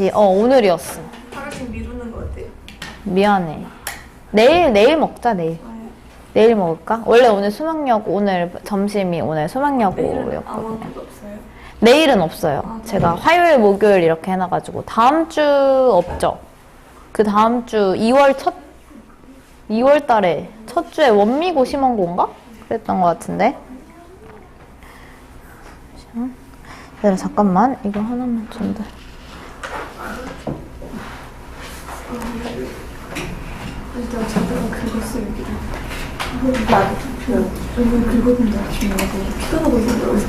오늘이었어. 하루씩 미루는 거 어때요? 미안해. 내일 먹자, 내일. 내일 먹을까? 원래 오늘 오늘 점심이 오늘 수학여고였거든요. 아무것도 없어요? 내일은 없어요. 제가 화요일, 목요일 이렇게 해놔가지고. 다음 주 없죠? 그 다음 주 2월 달에 첫 주에 원미고 심원고인가? 그랬던 것 같은데. 얘들아, 잠깐만. 이거 하나만 준다. 일단 잠깐 긁었어요, 여기를. 나도. 이걸 긁었는데 아침에 피가 나고 있더라고요.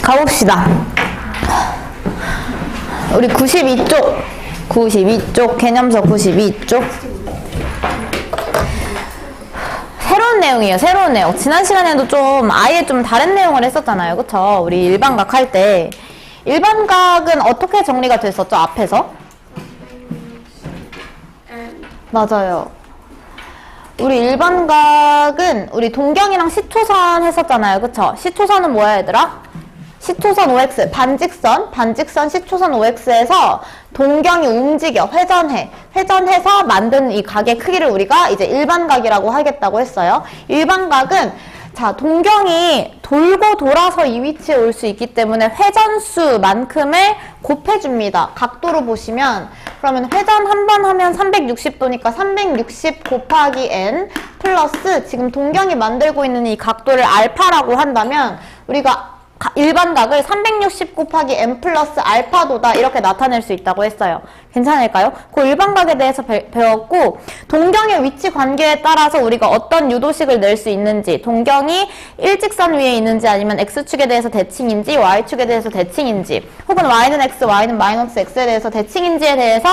가봅시다. 우리 92쪽 개념서 92쪽 새로운 내용이에요. 새로운 내용. 지난 시간에도 좀 아예 좀 다른 내용을 했었잖아요. 그쵸? 우리 일반각 할 때 일반각은 어떻게 정리가 됐었죠? 앞에서? 맞아요. 우리 일반각은 우리 동경이랑 시초선 했었잖아요. 그쵸? 시초선은 뭐야, 얘들아? 시초선 OX, 반직선 시초선 OX에서 동경이 움직여, 회전해서 만든 이 각의 크기를 우리가 이제 일반각이라고 하겠다고 했어요. 일반각은 자, 동경이 돌고 돌아서 이 위치에 올 수 있기 때문에 회전수만큼을 곱해줍니다. 각도로 보시면 그러면 회전 한 번 하면 360도니까 360 곱하기 n 플러스 지금 동경이 만들고 있는 이 각도를 알파라고 한다면 우리가 일반각을 360 곱하기 n 플러스 알파도다 이렇게 나타낼 수 있다고 했어요. 괜찮을까요? 그 일반각에 대해서 배웠고 동경의 위치 관계에 따라서 우리가 어떤 유도식을 낼 수 있는지 동경이 일직선 위에 있는지 아니면 x축에 대해서 대칭인지 y축에 대해서 대칭인지 혹은 y는 x, y는 마이너스 x에 대해서 대칭인지에 대해서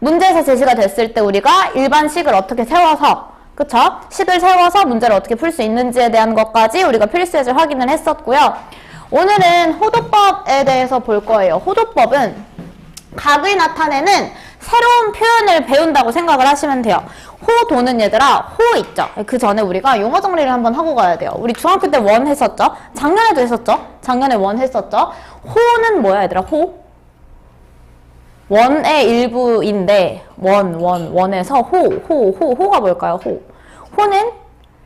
문제에서 제시가 됐을 때 우리가 일반식을 어떻게 세워서 그쵸? 식을 세워서 문제를 어떻게 풀 수 있는지에 대한 것까지 우리가 필수예제 확인을 했었고요. 오늘은 호도법에 대해서 볼 거예요. 호도법은 각을 나타내는 새로운 표현을 배운다고 생각을 하시면 돼요. 호도는 얘들아, 호 있죠? 그 전에 우리가 용어 정리를 한번 하고 가야 돼요. 우리 중학교 때 원 했었죠? 작년에도 했었죠? 작년에 원 했었죠? 호는 뭐야, 얘들아? 호? 원의 일부인데, 원에서 호가 뭘까요? 호는?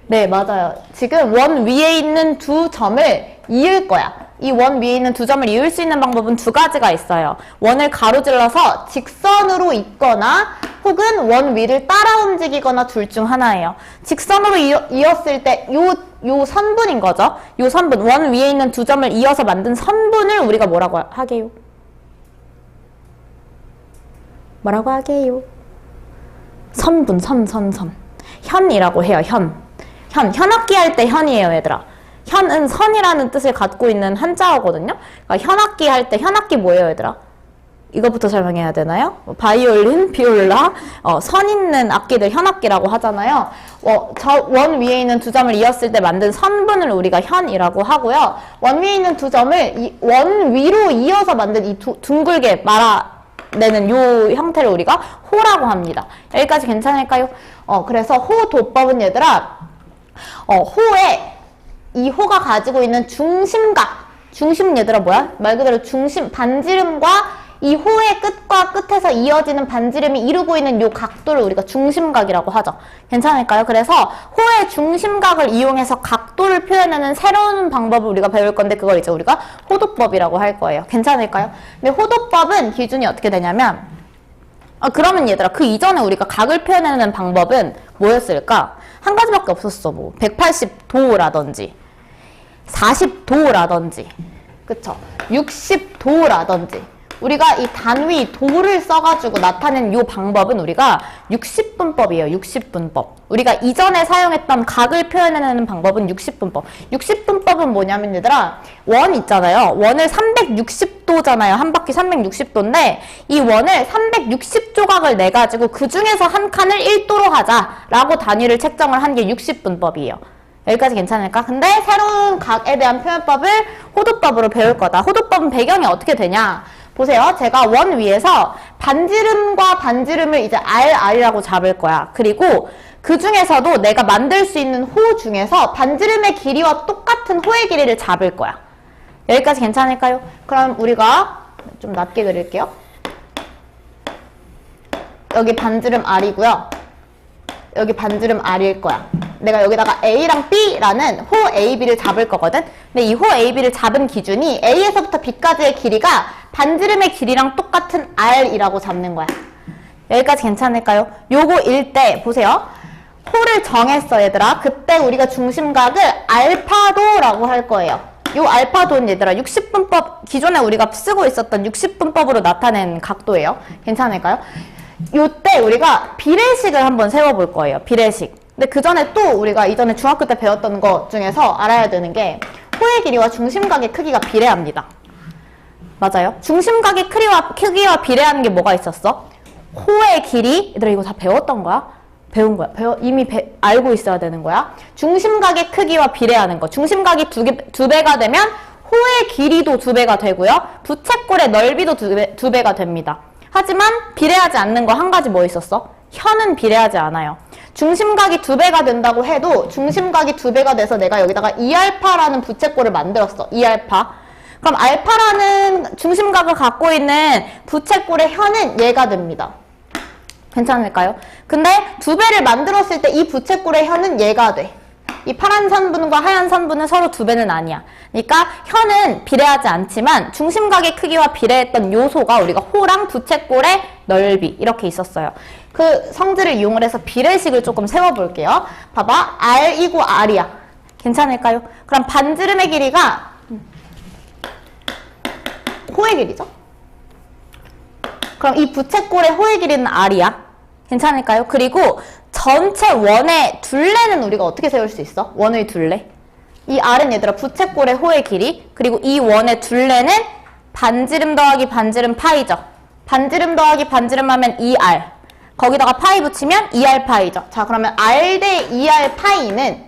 네, 맞아요. 지금 원 위에 있는 두 점을 이을 거야. 이 원 위에 있는 두 점을 이을 수 있는 방법은 두 가지가 있어요. 원을 가로질러서 직선으로 잇거나 혹은 원 위를 따라 움직이거나 둘 중 하나예요. 직선으로 이었을 때 요 선분인 거죠. 요 선분, 원 위에 있는 두 점을 이어서 만든 선분을 우리가 뭐라고 하게요? 뭐라고 하게요? 선분, 선. 현이라고 해요, 현악기 할 때 현이에요, 얘들아. 현은 선이라는 뜻을 갖고 있는 한자어거든요. 그러니까 현악기 할 때 현악기 뭐예요, 얘들아? 이거부터 설명해야 되나요? 바이올린, 비올라, 선 있는 악기들 현악기라고 하잖아요. 저 원 위에 있는 두 점을 이었을 때 만든 선분을 우리가 현이라고 하고요. 원 위에 있는 두 점을 원 위로 이어서 만든 이 둥글게 말아내는 요 형태를 우리가 호라고 합니다. 여기까지 괜찮을까요? 그래서 호도법은 얘들아, 호에 이 호가 가지고 있는 중심은 얘들아 뭐야? 말 그대로 중심, 반지름과 이 호의 끝과 끝에서 이어지는 반지름이 이루고 있는 요 각도를 우리가 중심각이라고 하죠. 괜찮을까요? 그래서 호의 중심각을 이용해서 각도를 표현하는 새로운 방법을 우리가 배울 건데 그걸 이제 우리가 호도법이라고 할 거예요. 괜찮을까요? 근데 호도법은 기준이 어떻게 되냐면 그러면 얘들아 그 이전에 우리가 각을 표현하는 방법은 뭐였을까? 한 가지밖에 없었어. 뭐 180도라든지 40도라든지 그쵸? 60도라든지 우리가 이 단위 도를 써가지고 나타낸 이 방법은 우리가 60분법이에요. 60분법. 우리가 이전에 사용했던 각을 표현해내는 방법은 60분법. 60분법은 뭐냐면 얘들아 원 있잖아요. 원을 360도잖아요. 한 바퀴 360도인데 이 원을 360조각을 내가지고 그 중에서 한 칸을 1도로 하자라고 단위를 책정을 한 게 60분법이에요. 여기까지 괜찮을까? 근데 새로운 각에 대한 표현법을 호도법으로 배울 거다. 호도법은 배경이 어떻게 되냐? 보세요. 제가 원 위에서 반지름과 반지름을 이제 R이라고 잡을 거야. 그리고 그 중에서도 내가 만들 수 있는 호 중에서 반지름의 길이와 똑같은 호의 길이를 잡을 거야. 여기까지 괜찮을까요? 그럼 우리가 좀 낮게 그릴게요. 여기 반지름 R이고요. 여기 반지름 R일 거야. 내가 여기다가 A랑 B라는 호 AB를 잡을 거거든. 근데 이 호 AB를 잡은 기준이 A에서부터 B까지의 길이가 반지름의 길이랑 똑같은 R이라고 잡는 거야. 여기까지 괜찮을까요? 요거일 때 보세요. 호를 정했어, 얘들아. 그때 우리가 중심각을 알파도라고 할 거예요. 요 알파도는 얘들아 60분법, 기존에 우리가 쓰고 있었던 60분법으로 나타낸 각도예요. 괜찮을까요? 요때 우리가 비례식을 한번 세워볼 거예요. 비례식. 근데 그 전에 또 우리가 이전에 중학교 때 배웠던 것 중에서 알아야 되는 게 호의 길이와 중심각의 크기가 비례합니다. 맞아요. 중심각의 크기와 비례하는 게 뭐가 있었어? 호의 길이, 얘들아 이거 다 배웠던 거야? 배운 거야. 이미 알고 있어야 되는 거야. 중심각의 크기와 비례하는 거. 중심각이 두 배가 되면 호의 길이도 2배가 되고요. 부채꼴의 넓이도 2배가 됩니다. 하지만 비례하지 않는 거 한 가지 뭐 있었어? 현은 비례하지 않아요. 중심각이 2배가 된다고 해도 중심각이 2배가 돼서 내가 여기다가 2알파라는 부채꼴을 만들었어. 2알파. 그럼 알파라는 중심각을 갖고 있는 부채꼴의 현은 얘가 됩니다. 괜찮을까요? 근데 2배를 만들었을 때 이 부채꼴의 현은 얘가 돼. 이 파란 선분과 하얀 선분은 서로 2배는 아니야. 그러니까 현은 비례하지 않지만 중심각의 크기와 비례했던 요소가 우리가 호랑 부채꼴의 넓이 이렇게 있었어요. 그 성질을 이용을 해서 비례식을 조금 세워볼게요. 봐봐. R이고 R이야. 괜찮을까요? 그럼 반지름의 길이가 호의 길이죠? 그럼 이 부채꼴의 호의 길이는 R이야. 괜찮을까요? 그리고 전체 원의 둘레는 우리가 어떻게 세울 수 있어? 원의 둘레. 이 R은 얘들아 부채꼴의 호의 길이. 그리고 이 원의 둘레는 반지름 더하기 반지름 파이죠. 반지름 더하기 반지름 하면 2R. 거기다가 파이 붙이면 2R 파이죠. 자, 그러면 R 대 2R 파이는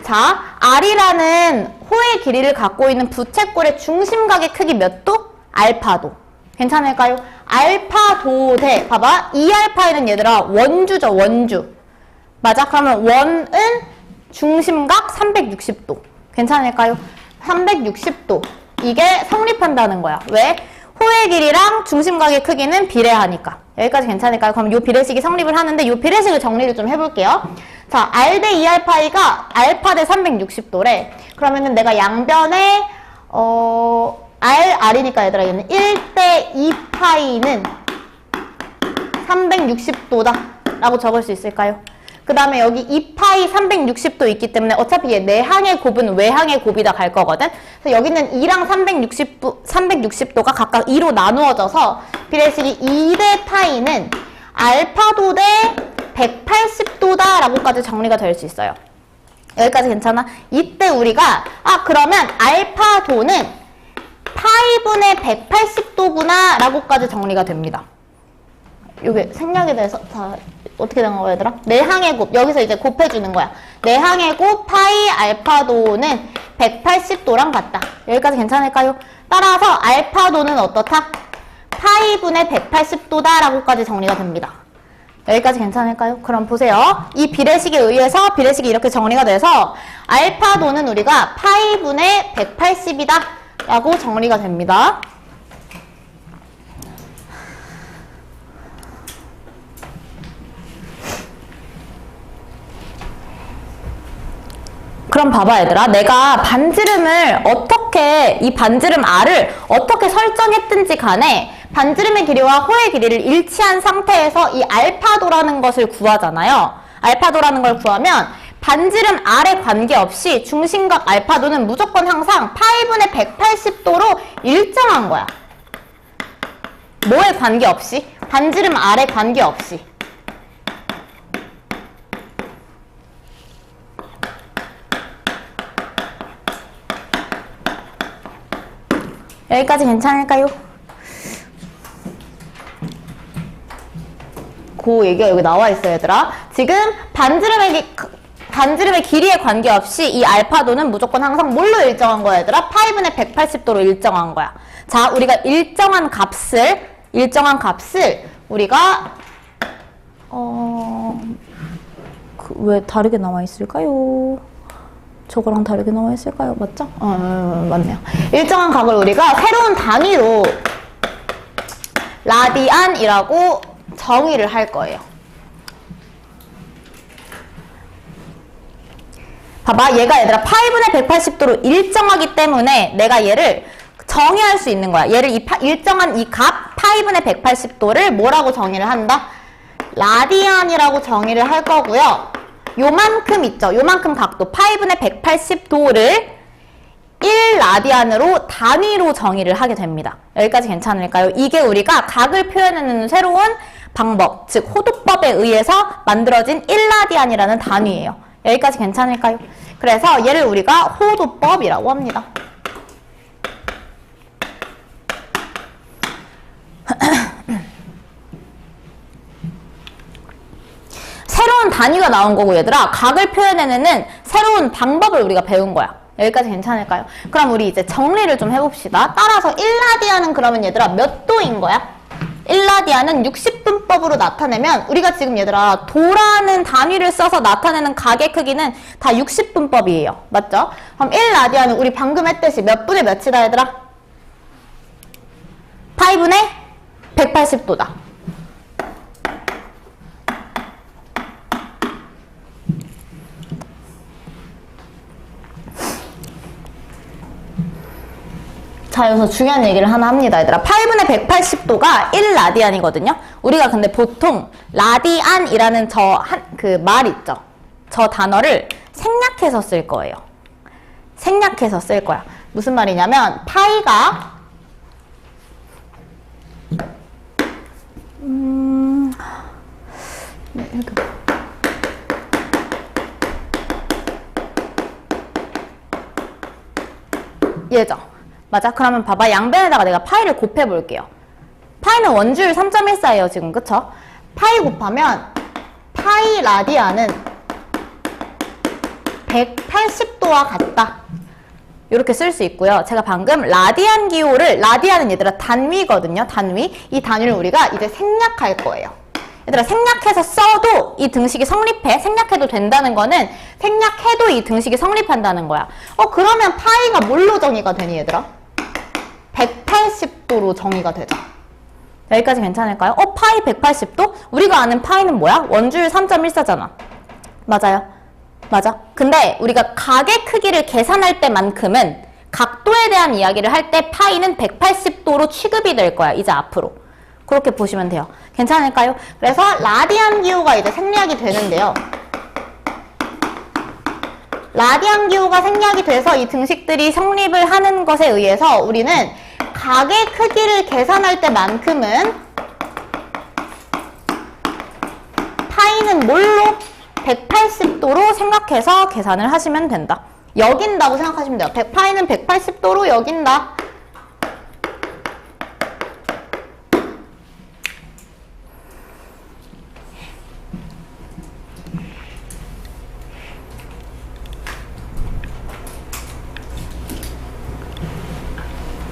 자, R이라는 호의 길이를 갖고 있는 부채꼴의 중심각의 크기 몇 도? 알파도. 괜찮을까요? 알파도 대, 봐봐. 2알파에는 얘들아 원주죠, 원주. 맞아? 그러면 원은 중심각 360도. 괜찮을까요? 360도. 이게 성립한다는 거야. 왜? 호의 길이랑 중심각의 크기는 비례하니까. 여기까지 괜찮을까요? 그럼 이 비례식이 성립을 하는데 이 비례식을 정리를 좀 해볼게요. 자, R 대 2알파이가 알파 대 360도래. 그러면은 내가 양변에 R이니까 얘들아 얘는 1대 2파이는 360도다 라고 적을 수 있을까요? 그 다음에 여기 2파이 360도 있기 때문에 어차피 얘 내항의 곱은 외항의 곱이다 갈 거거든. 그래서 여기는 2랑 360도가 각각 2로 나누어져서 비례식이 2대 파이는 알파도 대 180도다 라고까지 정리가 될 수 있어요. 여기까지 괜찮아? 이때 우리가 그러면 알파도는 파이분의 180도구나 라고까지 정리가 됩니다. 이게 생략에 대해서 다 어떻게 된 거야 얘들아? 내항의 곱, 여기서 이제 곱해주는 거야. 내항의 곱 파이 알파도는 180도랑 같다. 여기까지 괜찮을까요? 따라서 알파도는 어떻다? 파이분의 180도다 라고까지 정리가 됩니다. 여기까지 괜찮을까요? 그럼 보세요. 이 비례식에 의해서 비례식이 이렇게 정리가 돼서 알파도는 우리가 파이분의 180이다 라고 정리가 됩니다. 그럼 봐봐 얘들아, 내가 반지름을 어떻게, 이 반지름 R을 어떻게 설정했든지 간에 반지름의 길이와 호의 길이를 일치한 상태에서 이 알파도라는 것을 구하잖아요. 알파도라는 걸 구하면 반지름 R에 관계없이 중심각 알파도는 무조건 항상 파이분의 180도로 일정한 거야. 뭐에 관계없이? 반지름 R에 관계없이. 여기까지 괜찮을까요? 그 얘기가 여기 나와 있어요, 얘들아. 지금 반지름의 반지름의 길이에 관계없이 이 알파도는 무조건 항상 뭘로 일정한 거야, 얘들아? 파이분의 180도로 일정한 거야. 자, 우리가 일정한 값을 우리가 왜 다르게 나와 있을까요? 저거랑 다르게 나와 있을까요? 맞죠? 맞네요. 일정한 각을 우리가 새로운 단위로 라디안이라고 정의를 할 거예요. 봐봐, 얘가 얘들아 파이분의 180도로 일정하기 때문에 내가 얘를 정의할 수 있는 거야. 얘를 일정한 이 값 파이분의 180도를 뭐라고 정의를 한다? 라디안이라고 정의를 할 거고요. 요만큼 있죠? 요만큼 각도 파이분의 180도를 1라디안으로 단위로 정의를 하게 됩니다. 여기까지 괜찮을까요? 이게 우리가 각을 표현하는 새로운 방법, 즉 호도법에 의해서 만들어진 1라디안이라는 단위예요. 여기까지 괜찮을까요? 그래서 얘를 우리가 호도법이라고 합니다. 새로운 단위가 나온 거고 얘들아, 각을 표현해내는 새로운 방법을 우리가 배운 거야. 여기까지 괜찮을까요? 그럼 우리 이제 정리를 좀 해봅시다. 따라서 1라디안은 그러면 얘들아 몇 도인 거야? 1라디안은 60분법으로 나타내면 우리가 지금 얘들아 도라는 단위를 써서 나타내는 각의 크기는 다 60분법이에요. 맞죠? 그럼 1라디안은 우리 방금 했듯이 몇 분의 몇이다 얘들아? 파이분의 180도다. 자, 여기서 중요한 얘기를 하나 합니다, 얘들아. 파이분의 180도가 1라디안이거든요. 우리가 근데 보통 라디안이라는 그 말 있죠. 저 단어를 생략해서 쓸 거예요. 생략해서 쓸 거야. 무슨 말이냐면 파이가 얘죠. 맞아? 그러면 봐봐. 양변에다가 내가 파이를 곱해볼게요. 파이는 원주율 3.14예요, 지금. 그쵸? 파이 곱하면 파이 라디안은 180도와 같다. 이렇게 쓸 수 있고요. 제가 방금 라디안 기호를, 라디안은 얘들아 단위거든요. 단위. 이 단위를 우리가 이제 생략할 거예요. 얘들아 생략해서 써도 이 등식이 성립해. 생략해도 된다는 거는 생략해도 이 등식이 성립한다는 거야. 그러면 파이가 뭘로 정의가 되니 얘들아? 180도로 정의가 되죠. 여기까지 괜찮을까요? 파이 180도? 우리가 아는 파이는 뭐야? 원주율 3.14잖아. 맞아요. 맞아. 근데 우리가 각의 크기를 계산할 때만큼은 각도에 대한 이야기를 할 때 파이는 180도로 취급이 될 거야. 이제 앞으로. 그렇게 보시면 돼요. 괜찮을까요? 그래서 라디안 기호가 이제 생략이 되는데요. 라디안 기호가 생략이 돼서 이 등식들이 성립을 하는 것에 의해서 우리는 각의 크기를 계산할 때만큼은 파이는 뭘로? 180도로 생각해서 계산을 하시면 된다. 여긴다고 생각하시면 돼요. 파이는 180도로 여긴다.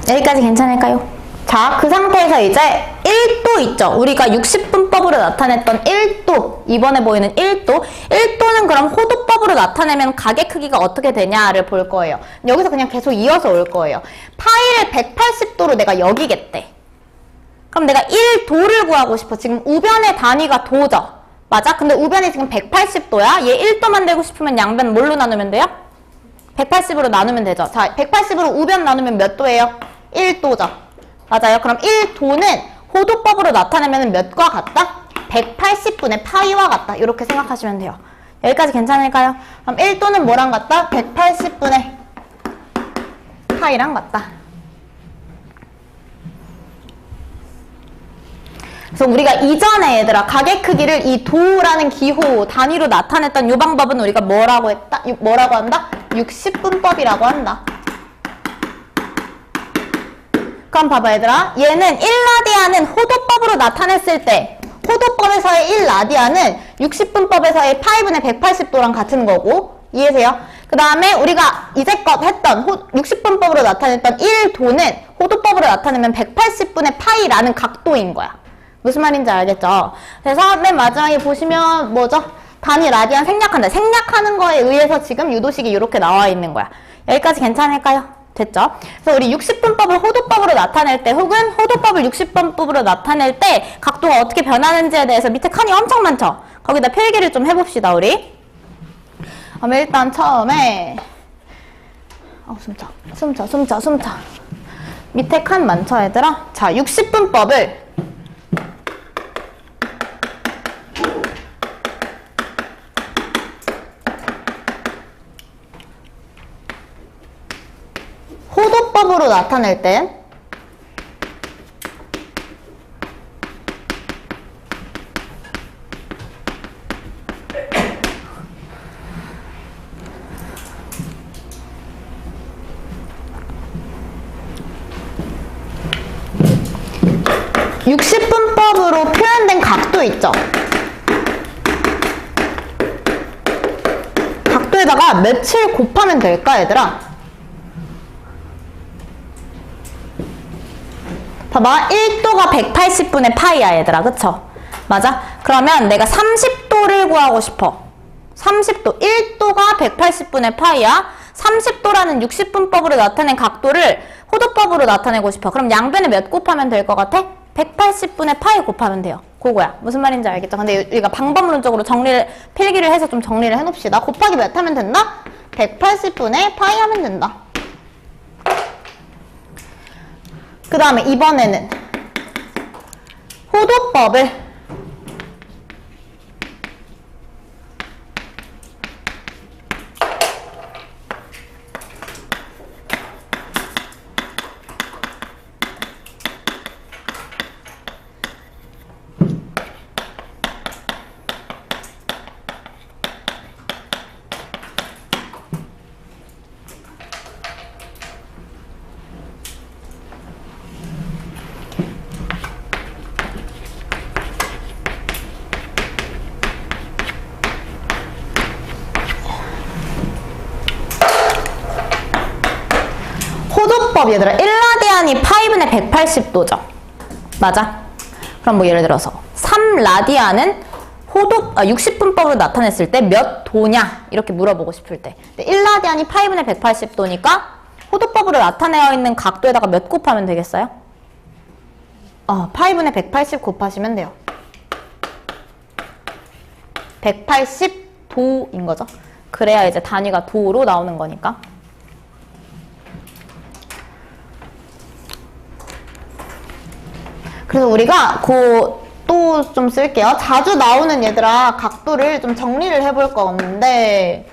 여기까지 괜찮을까요? 자, 그 상태에서 이제 1도 있죠? 우리가 60분법으로 나타냈던 1도, 이번에 보이는 1도. 1도는 그럼 호도법으로 나타내면 각의 크기가 어떻게 되냐를 볼 거예요. 여기서 그냥 계속 이어서 올 거예요. 파이를 180도로 내가 여기겠대. 그럼 내가 1도를 구하고 싶어. 지금 우변의 단위가 도죠? 맞아? 근데 우변이 지금 180도야? 얘 1도 만들고 싶으면 양변 뭘로 나누면 돼요? 180으로 나누면 되죠? 자, 180으로 우변 나누면 몇 도예요? 1도죠. 맞아요. 그럼 1도는 호도법으로 나타내면 몇과 같다? 180분의 파이와 같다. 이렇게 생각하시면 돼요. 여기까지 괜찮을까요? 그럼 1도는 뭐랑 같다? 180분의 파이랑 같다. 그래서 우리가 이전에 얘들아 각의 크기를 이 도라는 기호 단위로 나타냈던 이 방법은 우리가 뭐라고 했다? 뭐라고 한다? 60분법이라고 한다. 그럼 봐봐 얘들아. 얘는 1라디안은 호도법으로 나타냈을 때 호도법 60분법에서의 1라디안은 60분법에서의 파이분의 180도랑 같은 거고, 이해해세요? 그 다음에 우리가 이제껏 했던 60분법으로 나타냈던 1도는 호도법으로 나타내면 180분의 파이라는 각도인 거야. 무슨 말인지 알겠죠? 그래서 맨 마지막에 보시면 뭐죠? 단위 라디안 생략한다. 생략하는 거에 의해서 지금 유도식이 이렇게 나와 있는 거야. 여기까지 괜찮을까요? 됐죠? 그래서 우리 60분법을 호도법으로 나타낼 때 혹은 호도법을 60분법으로 나타낼 때 각도가 어떻게 변하는지에 대해서 밑에 칸이 엄청 많죠? 거기다 필기를 좀 해봅시다, 우리. 그럼 일단 처음에 숨차. 밑에 칸 많죠, 얘들아? 자, 60분법을 호도법으로 나타낼 땐 (60분법으로) 표현된 각도 있죠? 각도에다가 몇을 곱하면 될까, 얘들아? 봐봐, 1도가 180분의 파이야, 얘들아. 그쵸? 맞아? 그러면 내가 30도를 구하고 싶어. 30도. 1도가 180분의 파이야. 30도라는 60분법으로 나타낸 각도를 호도법으로 나타내고 싶어. 그럼 양변에 몇 곱하면 될 것 같아? 180분의 파이 곱하면 돼요. 그거야. 무슨 말인지 알겠죠? 근데 우리가 방법론적으로 필기를 해서 좀 정리를 해놓읍시다. 곱하기 몇 하면 된다? 180분의 파이 하면 된다. 그 다음에 이번에는 호도법을 호도법 얘들아 1라디안이 파이분의 180도죠. 맞아? 그럼 뭐 예를 들어서 3라디안은 60분법으로 나타냈을 때 몇 도냐? 이렇게 물어보고 싶을 때 1라디안이 파이분의 180도니까 호도법으로 나타내어 있는 각도에다가 몇 곱하면 되겠어요? 파이분의 180 곱하시면 돼요. 180도인 거죠. 그래야 이제 단위가 도로 나오는 거니까. 그래서 우리가 또 좀 쓸게요. 자주 나오는 얘들아 각도를 좀 정리를 해볼 건데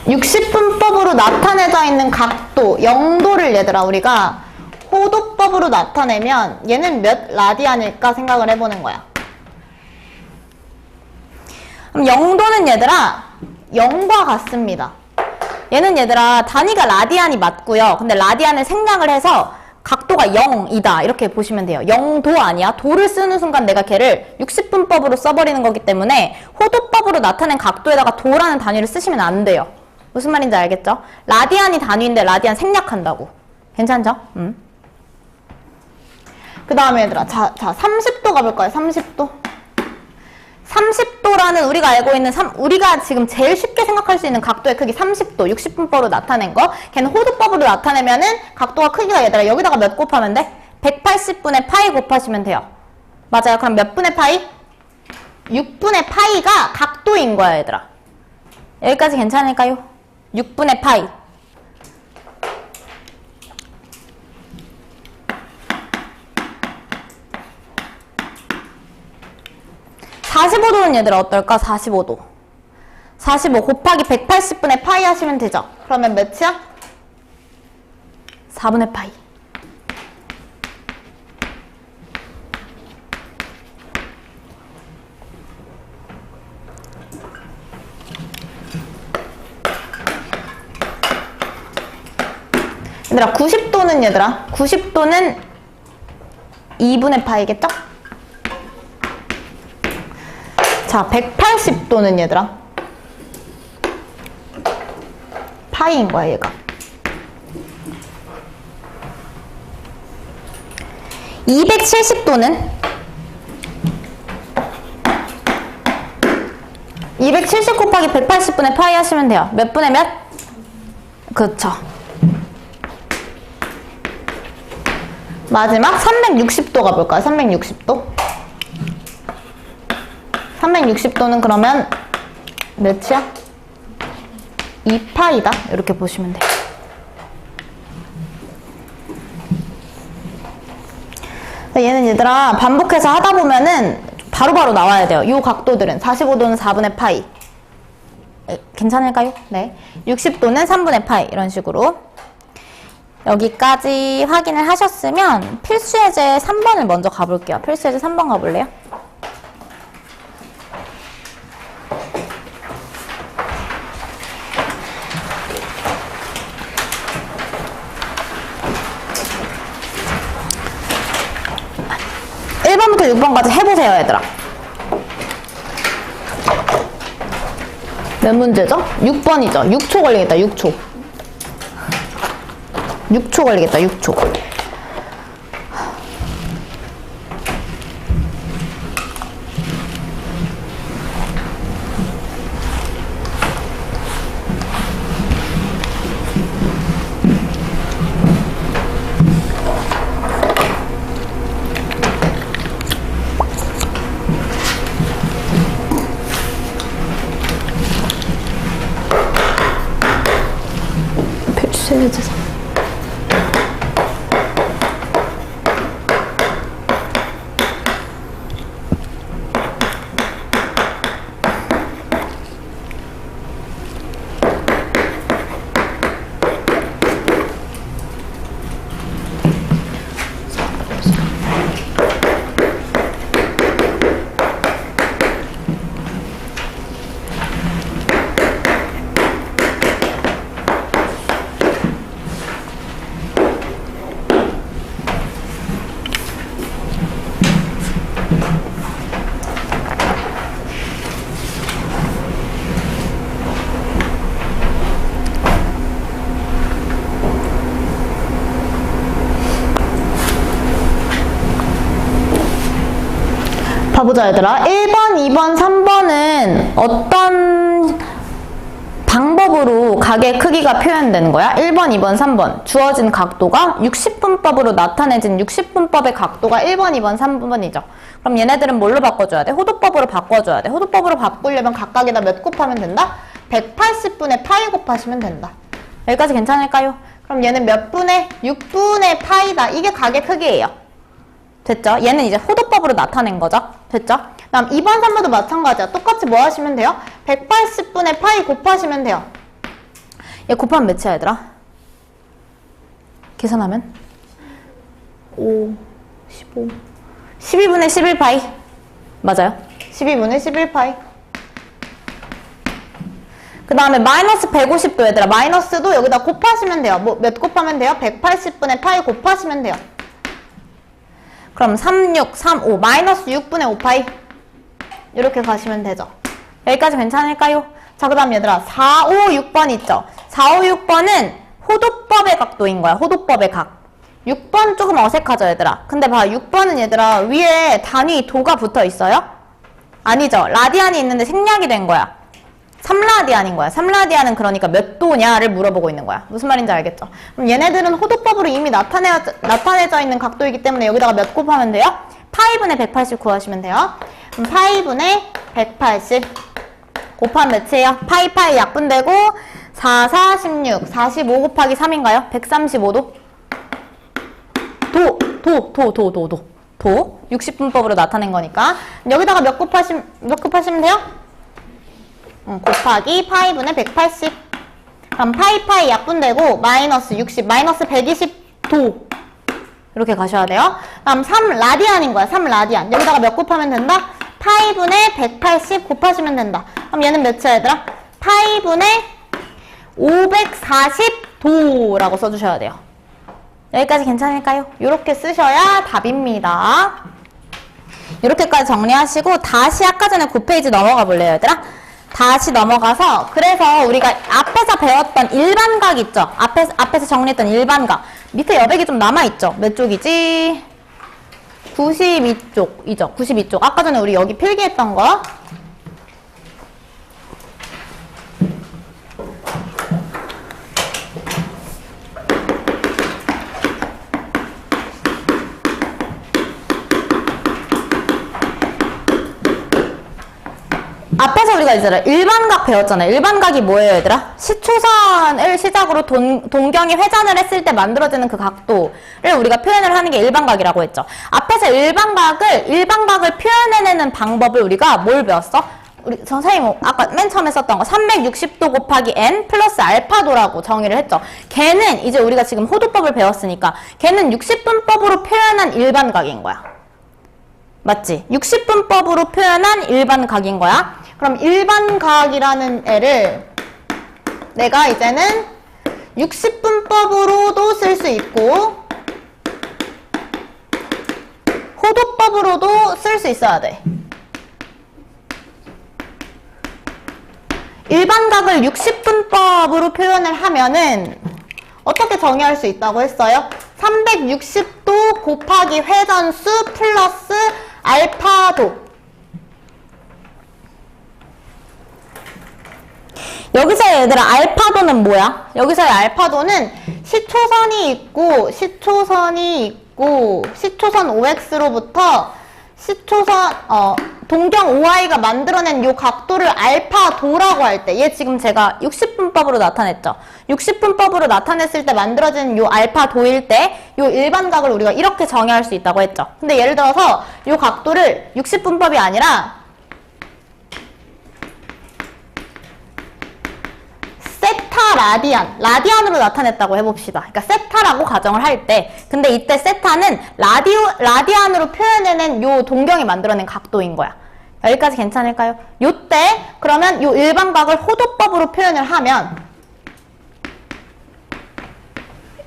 (60분법으로) 나타내져 있는 각도 0도를 얘들아 우리가 호도법으로 나타내면 얘는 몇 라디안일까 생각을 해보는 거야. 그럼 0도는 얘들아 0과 같습니다. 얘는 얘들아 단위가 라디안이 맞고요. 근데 라디안을 생략을 해서 각도가 0이다 이렇게 보시면 돼요. 0도 아니야. 도를 쓰는 순간 내가 걔를 60분법으로 써버리는 거기 때문에 호도법으로 나타낸 각도에다가 도라는 단위를 쓰시면 안 돼요. 무슨 말인지 알겠죠? 라디안이 단위인데 라디안 생략한다고. 괜찮죠? 그 다음에 얘들아 자 30도 가볼까요? 30도. 30도라는 우리가 알고 있는 우리가 지금 제일 쉽게 생각할 수 있는 각도의 크기 30도 60분법으로 나타낸 거 걔는 호도법으로 나타내면은 각도가 크기가 얘들아 여기다가 몇 곱하면 돼? 180분의 파이 곱하시면 돼요. 맞아요. 그럼 몇 분의 파이? 6분의 파이가 각도인 거야 얘들아. 여기까지 괜찮을까요? 6분의 파이 45도는 얘들아 어떨까? 45도 45 곱하기 180분의 파이 하시면 되죠. 그러면 몇이야? 4분의 파이 얘들아 90도는 얘들아 90도는 2분의 파이겠죠? 자 180도는 얘들아 파이인 거야 얘가. 270도는 270 곱하기 180분의 파이 하시면 돼요. 몇 분의 몇? 그쵸. 마지막 360도 가볼까요? 360도. 360도는 그러면 몇이야? 2파이다. 이렇게 보시면 돼요. 얘는 얘들아 반복해서 하다 보면은 바로바로 나와야 돼요. 이 각도들은 45도는 4분의 파이. 괜찮을까요? 네. 60도는 3분의 파이. 이런 식으로. 여기까지 확인을 하셨으면 필수예제 3번을 먼저 가볼게요. 필수예제 3번 가볼래요? (1번부터) (6번까지) 해보세요 얘들아. 몇 문제죠? 6번이죠. 6초 걸리겠다. 6초. 6초 걸리겠다. 6초. 필수예제 봐보자 얘들아. 1번, 2번, 3번은 어떤 방법으로 각의 크기가 표현되는 거야? 1번, 2번, 3번 주어진 각도가 60분법으로 나타내진 60분법의 각도가 1번, 2번, 3번이죠. 그럼 얘네들은 뭘로 바꿔줘야 돼? 호도법으로 바꿔줘야 돼. 호도법으로 바꾸려면 각각에다 몇 곱하면 된다? 180분의 파이 곱하시면 된다. 여기까지 괜찮을까요? 그럼 얘는 몇 분의? 6분의 파이다. 이게 각의 크기예요. 됐죠? 얘는 이제 호도법으로 나타낸 거죠? 됐죠? 그다음 2번, 3번도 마찬가지야. 똑같이 뭐 하시면 돼요? 180분의 파이 곱하시면 돼요. 얘 곱하면 몇이야 얘들아? 계산하면 5, 15, 12분의 11파이 맞아요? 12분의 11파이. 그 다음에 마이너스 150도 얘들아. 마이너스도 여기다 곱하시면 돼요. 뭐 몇 곱하면 돼요? 180분의 파이 곱하시면 돼요. 그럼 36, 35, 마이너스 6분의 5파이 이렇게 가시면 되죠. 여기까지 괜찮을까요? 자, 그 다음 얘들아 4, 5, 6번 있죠? 4, 5, 6번은 호도법의 각도인 거야. 호도법의 각. 6번 조금 어색하죠 얘들아. 근데 봐 6번은 얘들아 위에 단위 도가 붙어 있어요? 아니죠. 라디안이 있는데 생략이 된 거야. 3라디안인 거야. 3라디안은 그러니까 몇 도냐를 물어보고 있는 거야. 무슨 말인지 알겠죠? 그럼 얘네들은 호도법으로 이미 나타내져 있는 각도이기 때문에 여기다가 몇 곱하면 돼요? 파이분의 180 구하시면 돼요. 그럼 파이분의 180 곱하면 몇이에요? 파이 약분되고 4, 4, 16, 45 곱하기 3인가요? 135도? 도 60분법으로 나타낸 거니까 여기다가 몇 곱하시면 돼요? 곱하기 파이분의 180. 그럼 파이 약분되고 마이너스 60, 마이너스 120도 이렇게 가셔야 돼요. 다음 3라디안인 거야. 3라디안. 여기다가 몇 곱하면 된다? 파이분의 180 곱하시면 된다. 그럼 얘는 몇이야 얘들아? 파이분의 540도라고 써주셔야 돼요. 여기까지 괜찮을까요? 이렇게 쓰셔야 답입니다. 이렇게까지 정리하시고 다시 아까 전에 9페이지 넘어가 볼래요, 얘들아? 다시 넘어가서 그래서 우리가 앞에서 배웠던 일반각 있죠? 앞에서 정리했던 일반각 밑에 여백이 좀 남아있죠? 몇 쪽이지? 92쪽이죠? 92쪽. 아까 전에 우리 여기 필기했던 거. 앞에서 우리가 이제 일반각 배웠잖아요. 일반각이 뭐예요, 얘들아? 시초선을 시작으로 동경이 회전을 했을 때 만들어지는 그 각도를 우리가 표현을 하는 게 일반각이라고 했죠. 앞에서 일반각을 표현해내는 방법을 우리가 뭘 배웠어? 우리 선생님 아까 맨 처음에 썼던 거 360도 곱하기 n 플러스 알파도라고 정의를 했죠. 걔는 이제 우리가 지금 호도법을 배웠으니까 걔는 60분법으로 표현한 일반각인 거야. 맞지? 60분법으로 표현한 일반각인 거야. 그럼 일반각이라는 애를 내가 이제는 60분법으로도 쓸 수 있고 호도법으로도 쓸 수 있어야 돼. 일반각을 60분법으로 표현을 하면은 어떻게 정의할 수 있다고 했어요? 360도 곱하기 회전수 플러스 알파도. 여기서 얘들아 알파도는 뭐야? 여기서의 알파도는 시초선 OX로부터 동경 OI가 만들어낸 요 각도를 알파도라고 할 때, 얘 지금 제가 60분법으로 나타냈죠. 60분법으로 나타냈을 때 만들어진 요 알파도일 때, 요 일반각을 우리가 이렇게 정의할 수 있다고 했죠. 근데 예를 들어서 요 각도를 60분법이 아니라 세타 라디안으로 나타냈다고 해봅시다. 그러니까 세타라고 가정을 할 때, 근데 이때 세타는 라디안으로 표현해낸 요 동경이 만들어낸 각도인 거야. 여기까지 괜찮을까요? 요때 그러면 요 일반각을 호도법으로 표현을 하면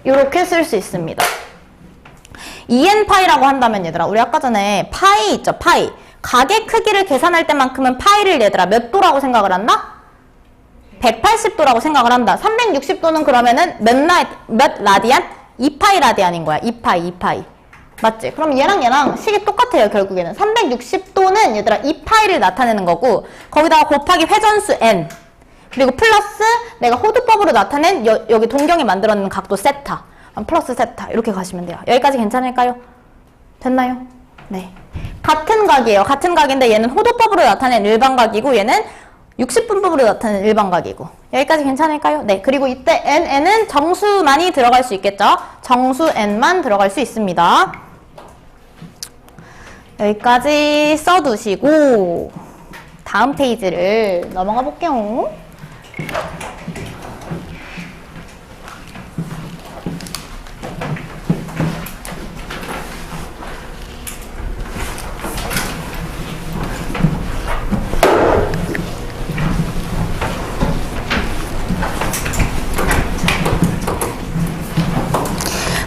요렇게 쓸 수 있습니다. 2n파이라고 한다면 얘들아, 우리 아까 전에 파이 있죠? 파이. 각의 크기를 계산할 때만큼은 파이를 얘들아 몇 도라고 생각을 한다? 180도라고 생각을 한다. 360도는 그러면은 몇 라디안? 2파이 라디안인 거야. 2파이. 맞지? 그럼 얘랑 식이 똑같아요, 결국에는. 360도는 얘들아 2파이를 나타내는 거고, 거기다가 곱하기 회전수 n. 그리고 플러스 내가 호도법으로 나타낸 여기 동경이 만들어낸 각도 세타. 플러스 세타. 이렇게 가시면 돼요. 여기까지 괜찮을까요? 됐나요? 네. 같은 각이에요. 같은 각인데 얘는 호도법으로 나타낸 일반각이고, 얘는 60분법으로 나타내는 일반각이고. 여기까지 괜찮을까요? 네. 그리고 이때 n은 정수만이 들어갈 수 있겠죠? 정수 n만 들어갈 수 있습니다. 여기까지 써두시고 다음 페이지를 넘어가 볼게요.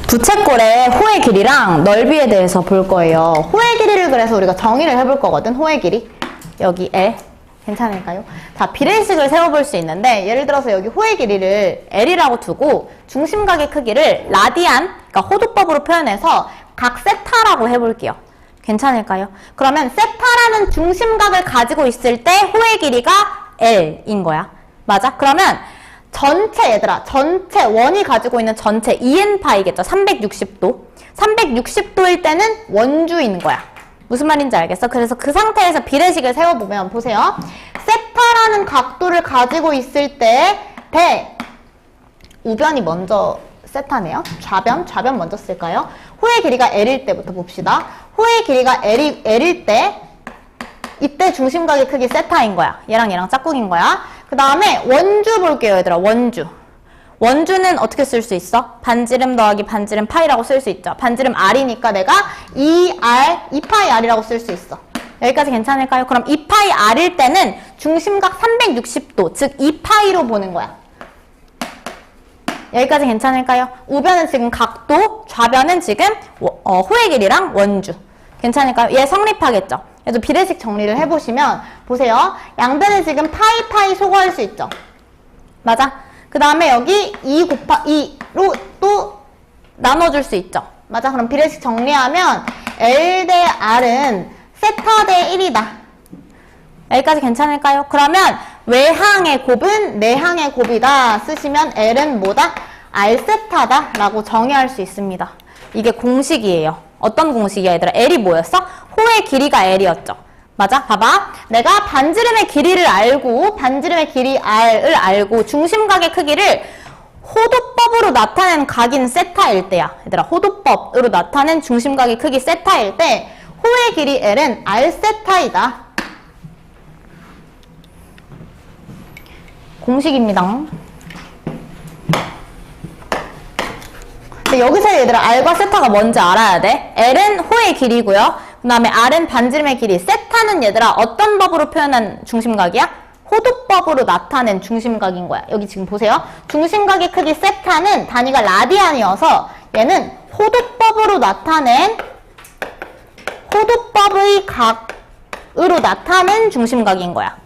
부채꼴의 호의 길이랑 넓이에 대해서 볼 거예요. 호의 길이를 그래서 우리가 정의를 해볼 거거든. 호의 길이. 여기 L. 괜찮을까요? 자, 비례식을 세워볼 수 있는데, 예를 들어서 여기 호의 길이를 L이라고 두고 중심각의 크기를 라디안, 그러니까 호도법으로 표현해서 각 세타라고 해볼게요. 괜찮을까요? 그러면 세타라는 중심각을 가지고 있을 때 호의 길이가 L인 거야. 맞아? 그러면 얘들아, 전체 원이 가지고 있는 전체 2n파이겠죠. 360도. 360도일 때는 원주인 거야. 무슨 말인지 알겠어? 그래서 그 상태에서 비례식을 세워보면 보세요. 세타라는 각도를 가지고 있을 때 우변이 먼저 세타네요. 좌변 먼저 쓸까요? 호의 길이가 L일 때부터 봅시다. 호의 길이가 L일 때 이때 중심각의 크기 세타인 거야. 얘랑 짝꿍인 거야. 그 다음에 원주 볼게요, 얘들아. 원주는 어떻게 쓸 수 있어? 반지름 더하기 반지름 파이라고 쓸 수 있죠. 반지름 R이니까 내가 2파이 R이라고 쓸 수 있어. 여기까지 괜찮을까요? 그럼 2파이 R일 때는 중심각 360도, 즉 2파이로 보는 거야. 여기까지 괜찮을까요? 우변은 지금 각도, 좌변은 지금 호의 길이랑 원주. 괜찮을까요? 얘 성립하겠죠? 그래도 비례식 정리를 해보시면 보세요. 양변은 지금 파이 소거할 수 있죠? 맞아? 그 다음에 여기 2 곱하기 2로 또 나눠줄 수 있죠? 맞아? 그럼 비례식 정리하면 L 대 R은 세타 대 1이다. 여기까지 괜찮을까요? 그러면 외항의 곱은 내항의 곱이다 쓰시면 L은 뭐다? R세타다 라고 정의할 수 있습니다. 이게 공식이에요. 어떤 공식이야 얘들아? L이 뭐였어? 호의 길이가 L이었죠. 맞아? 봐봐. 내가 반지름의 길이를 알고 반지름의 길이 R을 알고 중심각의 크기를 호도법으로 나타낸 각인 세타일 때야. 얘들아 호도법으로 나타낸 중심각의 크기 세타일 때 호의 길이 L은 R세타이다. 공식입니다. 근데 여기서 얘들아 R과 세타가 뭔지 알아야 돼. L은 호의 길이고요. 그 다음에 R은 반지름의 길이. 세타는 얘들아 어떤 법으로 표현한 중심각이야? 호도법으로 나타낸 중심각인 거야. 여기 지금 보세요. 중심각의 크기 세타는 단위가 라디안이어서 얘는 호도법으로 나타낸 호도법의 각으로 나타낸 중심각인 거야.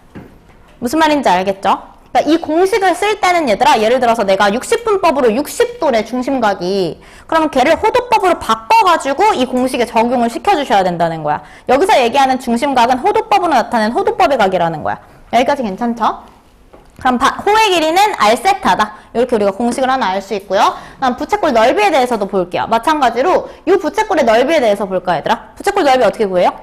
무슨 말인지 알겠죠? 그러니까 이 공식을 쓸 때는 얘들아 예를 들어서 내가 60분법으로 60도래 중심각이 그러면 걔를 호도법으로 바꿔가지고 이 공식에 적용을 시켜주셔야 된다는 거야. 여기서 얘기하는 중심각은 호도법으로 나타낸 호도법의 각이라는 거야. 여기까지 괜찮죠? 그럼 호의 길이는 R세타다. 이렇게 우리가 공식을 하나 알 수 있고요. 그럼 부채꼴 넓이에 대해서도 볼게요. 마찬가지로 이 부채꼴의 넓이에 대해서 볼까요 얘들아? 부채꼴 넓이 어떻게 구해요?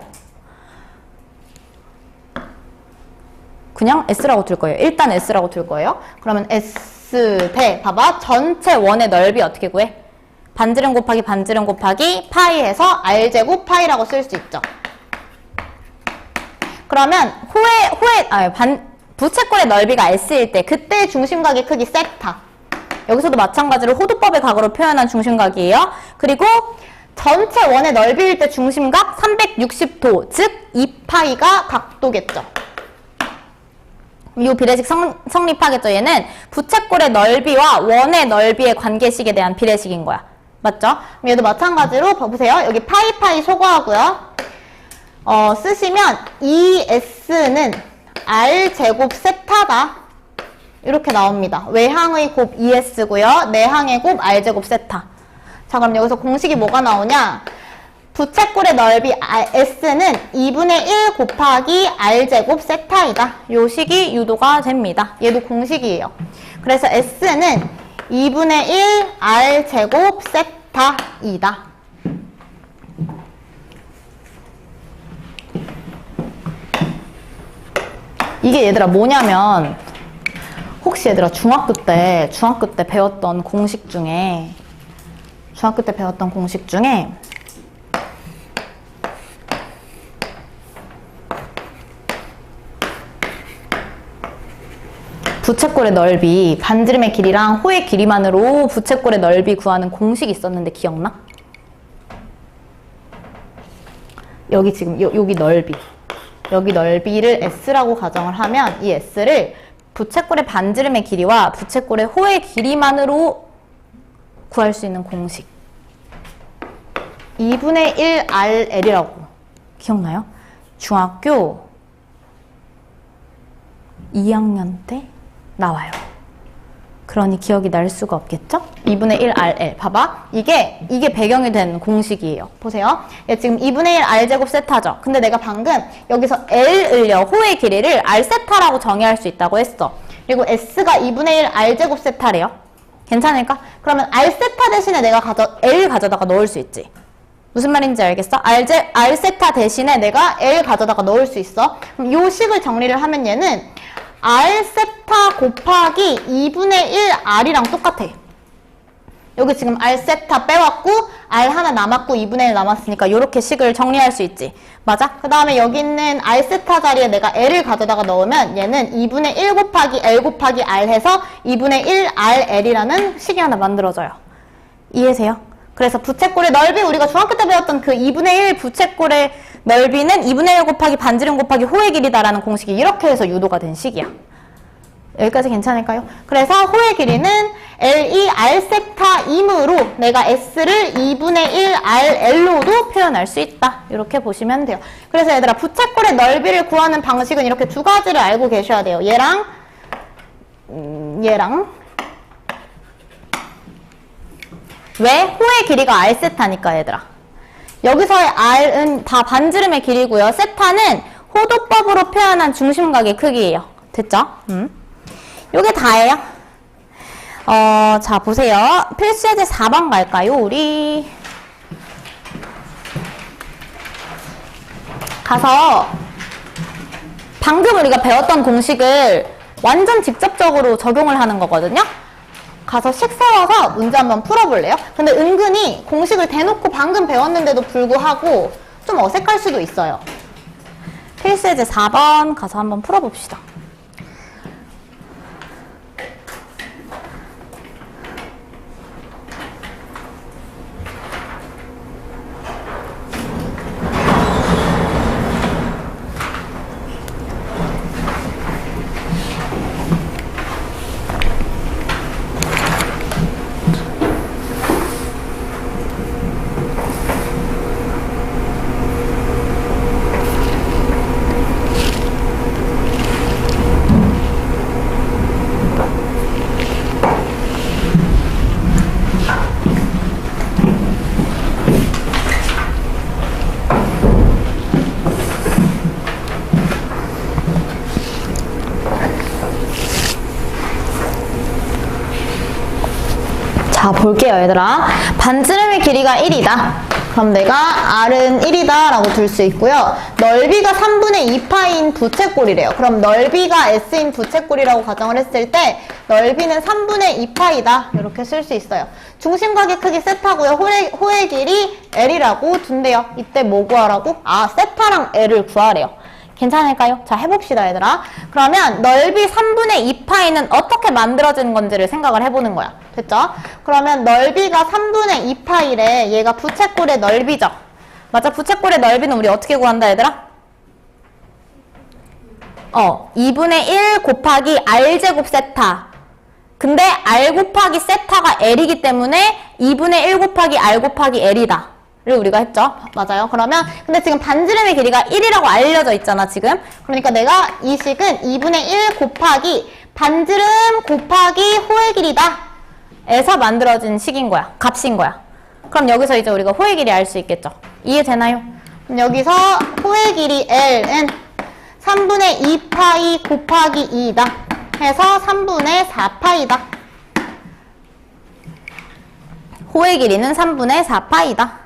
그냥 S라고 둘 거예요. 일단 S라고 둘 거예요. 그러면 S 대 봐봐. 전체 원의 넓이 어떻게 구해? 반지름 곱하기 반지름 곱하기 파이 해서 R제곱 파이라고 쓸 수 있죠. 그러면 부채꼴의 넓이가 S일 때 그때 중심각의 크기 세타. 여기서도 마찬가지로 호도법의 각으로 표현한 중심각이에요. 그리고 전체 원의 넓이일 때 중심각 360도, 즉 2파이가 각도겠죠. 이 비례식 성립하겠죠. 얘는 부채꼴의 넓이와 원의 넓이의 관계식에 대한 비례식인 거야. 맞죠? 얘도 마찬가지로 봐보세요. 여기 파이 소거하고요. 쓰시면 2S는 R제곱 세타다. 이렇게 나옵니다. 외항의 곱 2S고요. 내항의 곱 R제곱 세타. 자, 그럼 여기서 공식이 뭐가 나오냐? 부채꼴의 넓이 S는 2분의 1 곱하기 R제곱 세타이다. 요 식이 유도가 됩니다. 얘도 공식이에요. 그래서 S는 2분의 1 R제곱 세타이다. 이게 얘들아 뭐냐면 혹시 얘들아 중학교 때 배웠던 공식 중에 부채꼴의 넓이, 반지름의 길이랑 호의 길이만으로 부채꼴의 넓이 구하는 공식이 있었는데 기억나? 여기 지금 여기 넓이. 여기 넓이를 S라고 가정을 하면 이 S를 부채꼴의 반지름의 길이와 부채꼴의 호의 길이만으로 구할 수 있는 공식. 2분의 1 RL이라고. 기억나요? 중학교 2학년 때 나와요. 그러니 기억이 날 수가 없겠죠? 2분의 1 RL. 봐봐. 이게 배경이 된 공식이에요. 보세요. 얘 지금 2분의 1 R제곱 세타죠? 근데 내가 방금 여기서 L을요, 호의 길이를 R세타라고 정의할 수 있다고 했어. 그리고 S가 2분의 1 R제곱 세타래요. 괜찮을까? 그러면 R세타 대신에 내가 L 가져다가 넣을 수 있지. 무슨 말인지 알겠어? R세타 대신에 내가 L 가져다가 넣을 수 있어. 그럼 요 식을 정리를 하면 얘는 R세타 곱하기 2분의 1 R이랑 똑같아. 여기 지금 R세타 빼왔고 R 하나 남았고 2분의 1 남았으니까 이렇게 식을 정리할 수 있지. 맞아? 그 다음에 여기 있는 R세타 자리에 내가 L을 가져다가 넣으면 얘는 2분의 1 곱하기 L 곱하기 R 해서 2분의 1 RL이라는 식이 하나 만들어져요. 이해세요? 그래서 부채꼴의 넓이, 우리가 중학교 때 배웠던 그 2분의 1 부채꼴의 넓이는 2분의 1 곱하기 반지름 곱하기 호의 길이다라는 공식이 이렇게 해서 유도가 된 식이야. 여기까지 괜찮을까요? 그래서 호의 길이는 L2 R 세타이므로 내가 S를 2분의 1 RL로도 표현할 수 있다. 이렇게 보시면 돼요. 그래서 얘들아 부채꼴의 넓이를 구하는 방식은 이렇게 두 가지를 알고 계셔야 돼요. 얘랑 왜? 호의 길이가 R 세타니까 얘들아. 여기서의 R은 다 반지름의 길이고요. 세타는 호도법으로 표현한 중심각의 크기예요. 됐죠? 요게 다예요. 자, 보세요. 필수예제 4번 갈까요, 우리? 가서 방금 우리가 배웠던 공식을 완전 직접적으로 적용을 하는 거거든요. 가서 식 세워서 문제 한번 풀어볼래요? 근데 은근히 공식을 대놓고 방금 배웠는데도 불구하고 좀 어색할 수도 있어요. 필수예제 4번 가서 한번 풀어봅시다. 자, 볼게요, 얘들아. 반지름의 길이가 1이다. 그럼 내가 R은 1이다 라고 둘 수 있고요. 넓이가 3분의 2파인 부채꼴이래요. 그럼 넓이가 S인 부채꼴이라고 가정을 했을 때 넓이는 3분의 2파이다. 이렇게 쓸 수 있어요. 중심각의 크기 세타고요. 호의 길이 L이라고 둔대요. 이때 뭐 구하라고? 아, 세타랑 L을 구하래요. 괜찮을까요? 자, 해봅시다, 얘들아. 그러면 넓이 3분의 2파이는 어떻게 만들어지는 건지를 생각을 해보는 거야. 됐죠? 그러면 넓이가 3분의 2파이래. 얘가 부채꼴의 넓이죠? 맞아, 부채꼴의 넓이는 우리 어떻게 구한다, 얘들아? 2분의 1 곱하기 R제곱 세타. 근데 R 곱하기 세타가 L이기 때문에 2분의 1 곱하기 R 곱하기 L이다. 를 우리가 했죠. 맞아요. 그러면 근데 지금 반지름의 길이가 1이라고 알려져 있잖아, 지금. 그러니까 내가 이 식은 2분의 1 곱하기 반지름 곱하기 호의 길이다 에서 만들어진 식인 거야. 값인 거야. 그럼 여기서 이제 우리가 호의 길이 알 수 있겠죠. 이해되나요? 그럼 여기서 호의 길이 L은 3분의 2파이 곱하기 2이다 해서 3분의 4파이다. 호의 길이는 3분의 4파이다.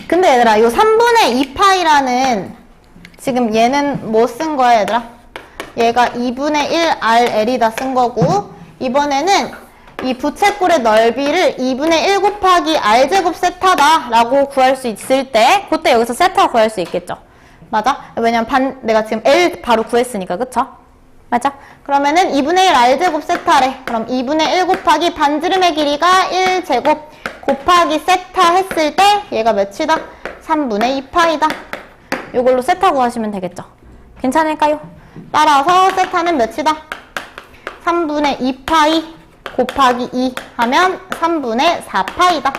근데 얘들아, 요 3분의 2파이라는 지금 얘는 뭐 쓴 거야, 얘들아? 얘가 2분의 1 RL이다 쓴 거고, 이번에는 이 부채꼴의 넓이를 2분의 1 곱하기 R제곱 세타다 라고 구할 수 있을 때, 그때 여기서 세타 구할 수 있겠죠. 맞아? 왜냐면 내가 지금 L 바로 구했으니까, 그쵸? 맞아? 그러면은 2분의 1 R제곱 세타래. 그럼 2분의 1 곱하기 반지름의 길이가 1제곱 곱하기 세타 했을 때 얘가 몇이다? 3분의 2파이다. 이걸로 세타 구하시면 되겠죠. 괜찮을까요? 따라서 세타는 몇이다? 3분의 2파이 곱하기 2 하면 3분의 4파이다.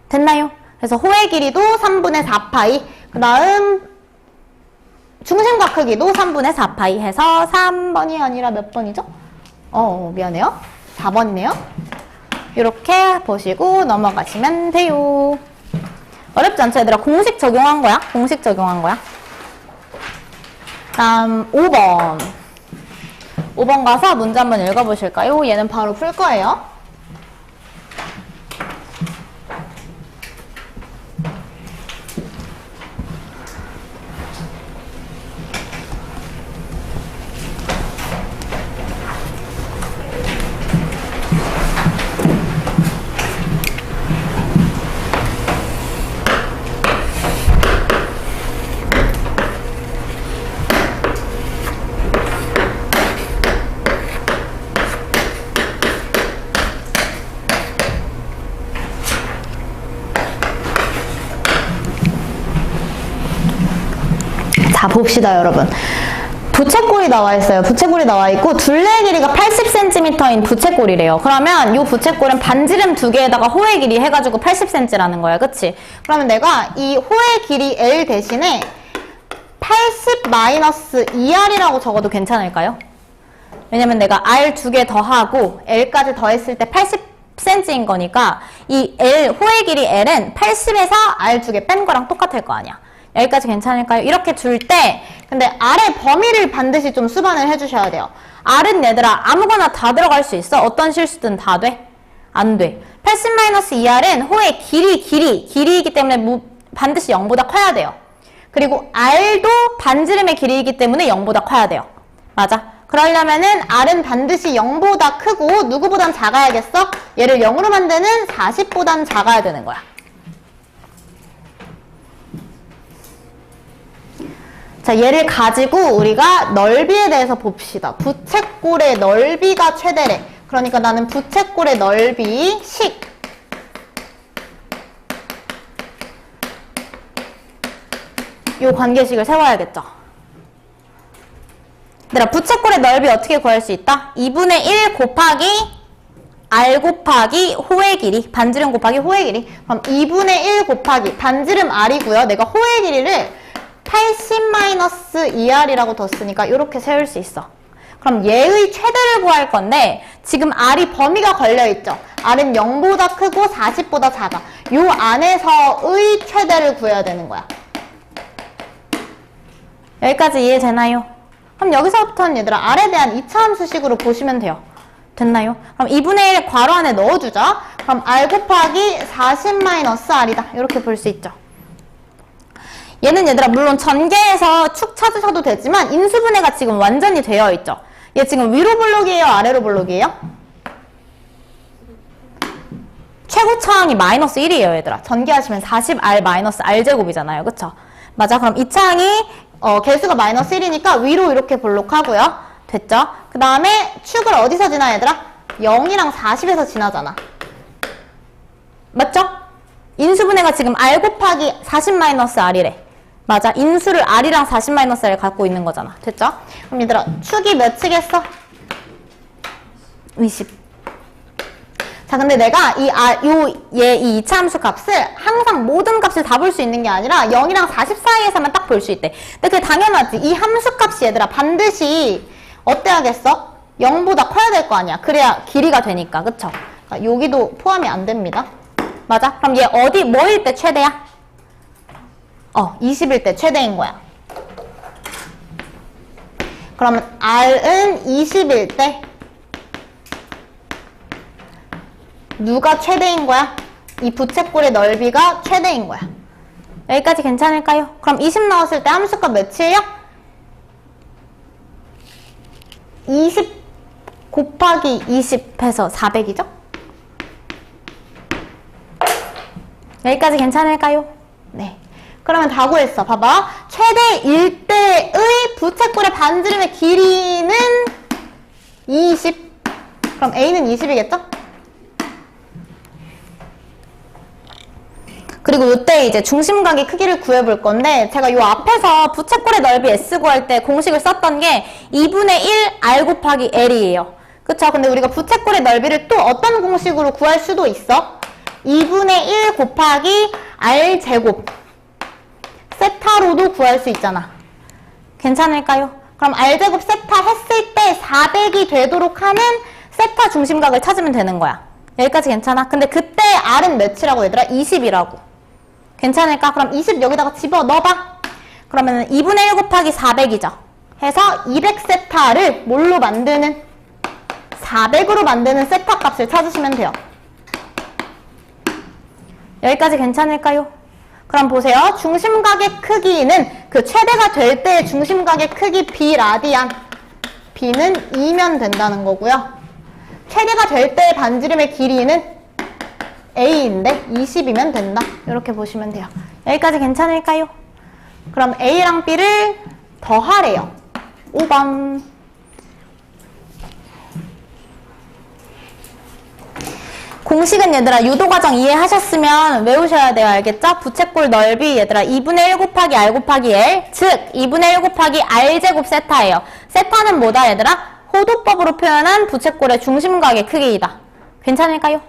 됐나요? 그래서 호의 길이도 3분의 4파이, 그 다음 중심각 크기도 3분의 4파이 해서 3번이 아니라 몇 번이죠? 미안해요. 4번이네요. 이렇게 보시고 넘어가시면 돼요. 어렵지 않죠, 얘들아? 공식 적용한 거야. 공식 적용한 거야. 다음 5번. 5번 가서 문제 한번 읽어보실까요? 얘는 바로 풀 거예요. 자, 봅시다, 여러분. 부채꼴이 나와 있어요. 부채꼴이 나와 있고 둘레 길이가 80cm인 부채꼴이래요. 그러면 이 부채꼴은 반지름 두 개에다가 호의 길이 해가지고 80cm라는 거야. 그치? 그러면 내가 이 호의 길이 L 대신에 80-2R이라고 적어도 괜찮을까요? 왜냐면 내가 R 두 개 더하고 L까지 더했을 때 80cm인 거니까 이 L, 호의 길이 L은 80에서 R 두 개 뺀 거랑 똑같을 거 아니야. 여기까지 괜찮을까요? 이렇게 줄 때 근데 R의 범위를 반드시 좀 수반을 해주셔야 돼요. R은 얘들아 아무거나 다 들어갈 수 있어? 어떤 실수든 다 돼? 안 돼. 80-2R은 호의 길이이기 때문에 반드시 0보다 커야 돼요. 그리고 R도 반지름의 길이이기 때문에 0보다 커야 돼요. 맞아? 그러려면은 R은 반드시 0보다 크고 누구보단 작아야겠어? 얘를 0으로 만드는 40보단 작아야 되는 거야. 자, 얘를 가지고 우리가 넓이에 대해서 봅시다. 부채꼴의 넓이가 최대래. 그러니까 나는 부채꼴의 넓이 식 요 관계식을 세워야겠죠. 얘들아, 부채꼴의 넓이 어떻게 구할 수 있다? 2분의 1 곱하기 R 곱하기 호의 길이, 반지름 곱하기 호의 길이. 그럼 2분의 1 곱하기 반지름 R이고요. 내가 호의 길이를 80-2R이라고 뒀으니까 이렇게 세울 수 있어. 그럼 얘의 최대를 구할 건데 지금 R이 범위가 걸려있죠. R은 0보다 크고 40보다 작아. 요 안에서의 최대를 구해야 되는 거야. 여기까지 이해되나요? 그럼 여기서부터는 얘들아 R에 대한 2차 함수식으로 보시면 돼요. 됐나요? 그럼 2분의 1 괄호 안에 넣어주자. 그럼 R 곱하기 40-R이다. 이렇게 볼 수 있죠. 얘는 얘들아 물론 전개해서 축 찾으셔도 되지만 인수분해가 지금 완전히 되어 있죠. 얘 지금 위로 볼록이에요? 아래로 볼록이에요? 최고차항이 마이너스 1이에요, 얘들아. 전개하시면 40R-R제곱이잖아요. 그쵸? 맞아. 그럼 이 차항이 개수가 마이너스 1이니까 위로 이렇게 볼록하고요. 됐죠? 그 다음에 축을 어디서 지나, 얘들아? 0이랑 40에서 지나잖아. 맞죠? 인수분해가 지금 R 곱하기 40-R이래. 맞아. 인수를 R이랑 40-R을 갖고 있는 거잖아. 됐죠? 그럼 얘들아, 축이 몇이겠어? 20. 자, 근데 내가 이 2차 함수 값을 항상 모든 값을 다 볼 수 있는 게 아니라 0이랑 40 사이에서만 딱 볼 수 있대. 근데 그게 당연하지. 이 함수 값이 얘들아 반드시 어때야겠어? 0보다 커야 될 거 아니야. 그래야 길이가 되니까. 그쵸? 그러니까 여기도 포함이 안 됩니다. 맞아? 그럼 얘 뭐일 때 최대야? 20일 때 최대인 거야. 그러면 R은 20일 때 누가 최대인 거야? 이 부채꼴의 넓이가 최대인 거야. 여기까지 괜찮을까요? 그럼 20 넣었을 때 함수값 몇이에요? 20 곱하기 20 해서 400이죠? 여기까지 괜찮을까요? 네. 그러면 다 구했어. 봐봐. 최대 1대의 부채꼴의 반지름의 길이는 20. 그럼 A는 20이겠죠? 그리고 이때 이제 중심각의 크기를 구해볼 건데 제가 요 앞에서 부채꼴의 넓이 S 구할 때 공식을 썼던 게 2분의 1 R 곱하기 L이에요. 그쵸? 근데 우리가 부채꼴의 넓이를 또 어떤 공식으로 구할 수도 있어? 2분의 1 곱하기 R 제곱 세타로도 구할 수 있잖아. 괜찮을까요? 그럼 R제곱 세타 했을 때 400이 되도록 하는 세타 중심각을 찾으면 되는 거야. 여기까지 괜찮아? 근데 그때 R은 몇이라고 얘들아? 20이라고. 괜찮을까? 그럼 20 여기다가 집어넣어봐. 그러면 2분의 1 곱하기 400이죠. 해서 200세타를 뭘로 만드는? 400으로 만드는 세타 값을 찾으시면 돼요. 여기까지 괜찮을까요? 그럼 보세요. 중심각의 크기는 그 최대가 될 때의 중심각의 크기 B라디안. B는 2면 된다는 거고요. 최대가 될 때의 반지름의 길이는 A인데 20이면 된다. 이렇게 보시면 돼요. 여기까지 괜찮을까요? 그럼 A랑 B를 더하래요. 5번. 공식은 얘들아 유도과정 이해하셨으면 외우셔야 돼요. 알겠죠? 부채꼴 넓이 얘들아 2분의 1 곱하기 r 곱하기 l 즉 2분의 1 곱하기 r 제곱 세타예요. 세타는 뭐다 얘들아? 호도법으로 표현한 부채꼴의 중심각의 크기이다. 괜찮을까요?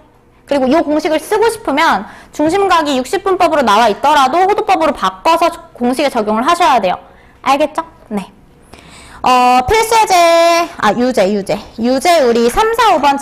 그리고 이 공식을 쓰고 싶으면 중심각이 60분법으로 나와 있더라도 호도법으로 바꿔서 공식에 적용을 하셔야 돼요. 알겠죠? 네. 필수예제, 유제 우리 3, 4, 5번